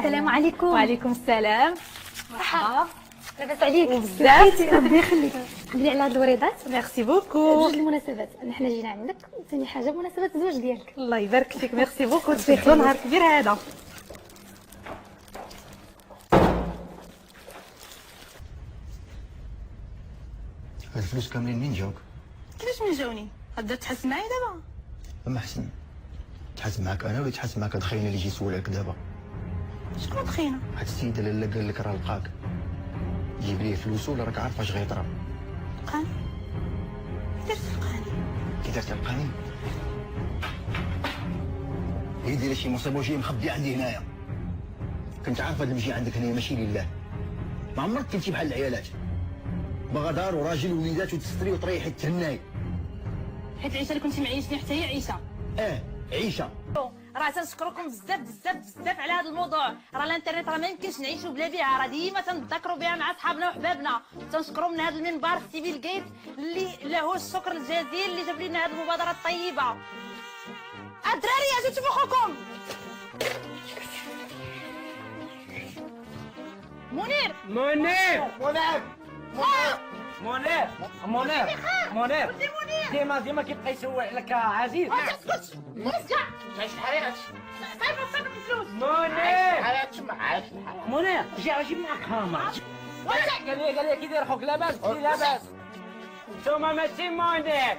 السلام عليكم. وعليكم السلام. مرحبا. لاباس عليك؟ بزاف. ربي يخليك. قبلي على هاد الوريضات. ميرسي بوكو. بجوج المناسبات، حنا جينا عندك، ثاني حاجه مناسبه الزواج ديالك. الله يبارك فيك، ميرسي بوكو. تفيقوا نهار كبير هذا. هاد الفلوس كاملين منين جاوك؟ كيفاش من جاوني؟ غدا تحس معايا دابا؟ اما حسن تحاسب معاك انا ولا تحاسب معاك هاد الخاينه اللي جي يسول عليك دابا؟ شكون تخينا؟ هاد السيده لاله قال لك راه لقاك، جيب ليه فلوسو ولا راك عارف اش غيطرا؟ لقاني. كي درت لقاني؟ كي درت لقاني هي دايره شي مصيبه وجايه مخبيه عندي هنايا. كنت عارف هاد المجي عندك هنايا ماشي لله، ما عمرك كنتي بحال العيالات باغا دار وراجل ووليدات وتستري وتريحي تهناي. حيت العيشه اللي كنتي معيشني حتى هي عيشه. عيشه. راه تنشكركم بزاف بزاف بزاف على هذا الموضوع. راه الانترنت راه ما يمكنش نعيشوا بلا بها، راه ديما تنذكروا بها مع صحابنا وحبابنا. تنشكروا من هذا المنبر في بيل جيت اللي له الشكر الجزيل اللي جاب لنا هذه المبادره الطيبه. الدراري اجوا تشوفوا خوكم. منير منير ديما كيبقى يسول عليك عزيز. ما تسكتش. اسكت. عايش حريقة صيفط الفلوس. منير جيب معاك هامر. قال لي كي داير خوك لاباس؟ لاباس. نتوما ماشي منير.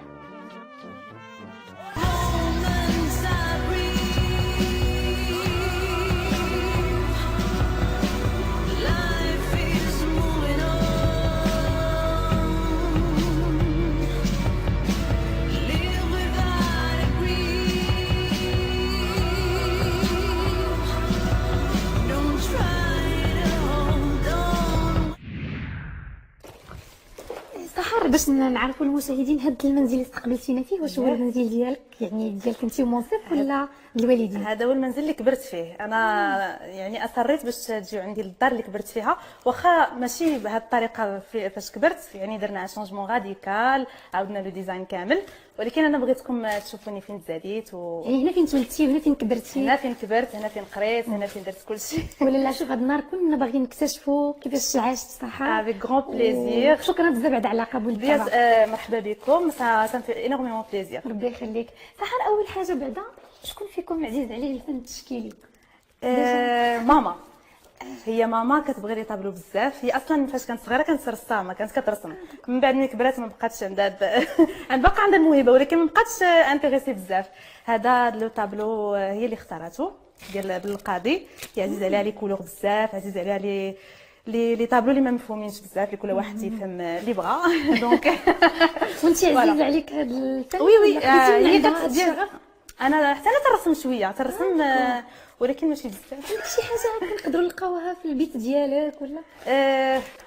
سحر، باش نعرفوا المشاهدين، هاد المنزل اللي استقبلتينا فيه واش هو المنزل ديالك، يعني ديالك انت ومنصف ولا الوالدين؟ هذا هو المنزل اللي كبرت فيه انا. يعني اصريت باش تجيو عندي للدار اللي كبرت فيها، واخا ماشي بهذه الطريقه فاش كبرت. يعني درنا شونجمون راديكال، عاودنا لو ديزاين كامل، ولكن انا بغيتكم تشوفوني فين تزاديت يعني هنا فين تولدتي وهنا فين كبرتي؟ هنا فين كبرت، هنا فين قريت، هنا فين درت كل شيء. ولا لا، شوف هاد النهار كنا باغيين نكتشفوا كيفاش عاشت سحر. افيك غون بليزير. شكرا بزاف على قبول الدعوه. مرحبا بكم، سا في انورميمون بليزير. ربي يخليك. سحر، اول حاجه بعدا، شكون فيكم عزيز عليه الفن التشكيلي؟ ماما. هي ماما كتبغي لي طابلو بزاف. هي اصلا فاش كانت صغيره كانت رسامه، كانت كترسم. من بعد ملي كبرات ما بقاتش عندها باقا عندها الموهبه، ولكن ما بقاتش انتريسي بزاف. هذا لو طابلو هي اللي اختارته ديال بالقاضي. هي عزيز عليها لي كولور بزاف، عزيز عليها لي طابلو اللي ما مفهومينش بزاف، اللي كل واحد تيفهم اللي بغا. دونك وانت عزيز عليك هذا الفن؟ وي هي كتدير. انا حتى انا تنرسم شويه، تنرسم ولكن ماشي بزاف. شي حاجه كنقدروا نلقاوها في البيت ديالك ولا؟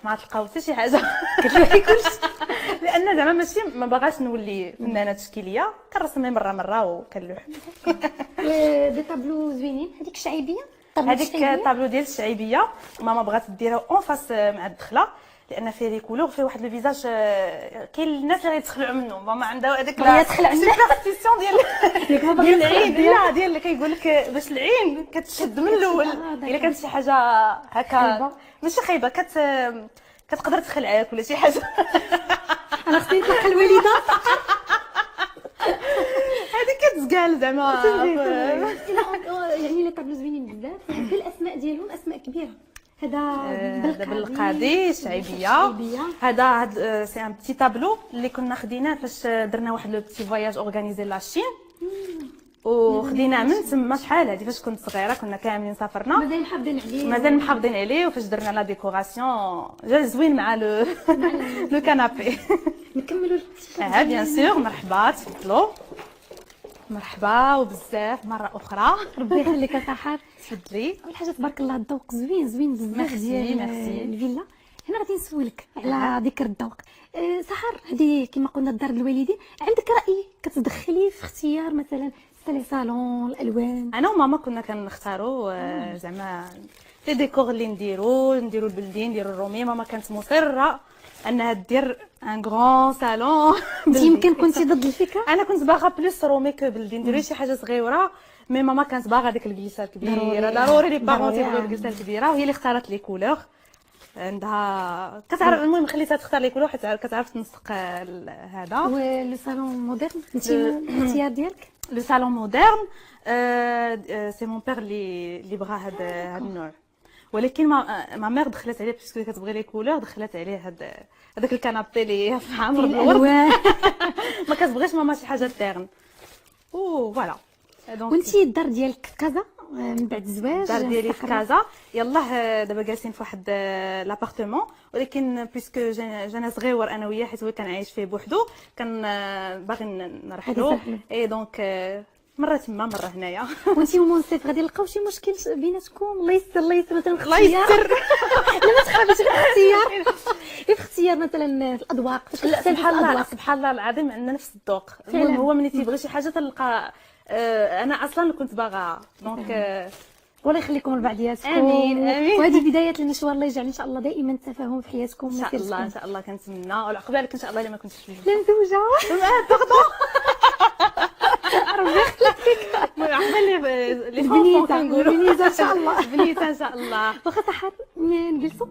ما تلقاو حتى شي حاجه. كتلاقي كلشي. لان زعما ماشي ما باغاش نولي فنانه تشكيليه، كنرسم مره وكنلوح. دي طابلو زوينين. هذيك الشعيبيه؟ هذيك الطابلو ديال الشعيبيه ماما بغات ديرها اون فاس مع الدخله، لان فيه لي كولور، فيه واحد الفيزاج. كاين الناس اللي غيتخلعوا منه، ماما عندها هذيك السوبرستيسيون ديال العين. لا، ديال اللي كيقول لك باش العين كتشد من الاول. الا كانت شي حاجه هكا ماشي خايبه كتقدر تخلعك ولا شي حاجه. انا خصني نلقى الوالده. هذيك كتقال زعما. يعني لي طابلو زوينين بزاف، في الاسماء ديالهم اسماء كبيره. هذا بالقاضي الشعيبيه. هذا سي ان بتي طابلو اللي كنا خديناه فاش درنا واحد لو بتي فواياج اورغانيزي لاشين، وخديناه من تما. شحال هذه فاش كنت صغيره كنا كاملين سافرنا، مازال محافظين عليه. وفاش درنا لا ديكوراسيون جا زوين مع لو كانابي. نكملوا بيان سور. مرحبا، تفضلوا. مرحبا وبزاف مره اخرى. ربي يخليك سحر. تفضلي. اول حاجه تبارك الله الذوق زوين بزاف ديال الفيلا. هنا غادي نسولك على ذكر الذوق. سحر، هذه كما قلنا الدار الوالدين، عندك راي كتدخلي في اختيار مثلا لي صالون، الالوان؟ انا وماما كنا كنختاروا زعما لي ديكور اللي نديرو البلدين، نديرو الرومي. ماما كانت مصره انها دير ان غران صالون. انت يمكن كنتي ضد الفكره؟ انا كنت باغا بلوس رومي كو بلدي، نديرو شي حاجه صغيره، مي ماما كانت باغا ديك الكليسه الكبيره، ضروري لي بارون تيبغيو الكليسه الكبيره، وهي اللي اختارت لي كولور. عندها كتعرف، المهم خليتها تختار لي كولور حيت كتعرف تنسق هذا. ولو صالون مودرن انت الاختيار ديالك؟ لو صالون مودرن سي مون بير اللي بغا هذا النوع، ولكن ما مير دخلت عليه باسكو كتبغي لي كولور، دخلت عليه هذاك الكنابي اللي عامر بالورد. ما كتبغيش ماما شي حاجه تيرن و فوالا. وانتي الدار ديالك في كازا من بعد الزواج؟ الدار ديالي في كازا، يلاه دابا جالسين في واحد لابارتمون، ولكن بيسكو جانا صغيور انا وياه، حيت هو كان عايش فيه بوحدو، كان باغي نرحلو اي دونك مره تما مره هنايا. وانتي ومنصف غادي نلقاو شي مشكل بيناتكم؟ الله يستر الله يستر، مثلا الله يستر. لا ما تخافيش في الاختيار، في اختيار مثلا في الاذواق. لا سبحان الله سبحان الله العظيم عندنا نفس الذوق. المهم هو ملي تيبغي شي حاجه تلقى. انا اصلا كنت باغا دونك والله يخليكم لبعضياتكم. امين امين. وهذه بدايه المشوار، الله يجعل ان شاء الله دائما التفاهم في حياتكم. ان شاء الله ان شاء الله كنتمنى، والعقبالك ان شاء الله الا ما كنتش فيه لا مزوجه ربي يخليك. عقبال لي فونسون كنقولوا بنيته ان شاء الله. بنيته ان شاء الله. واخا سحر نجلسوا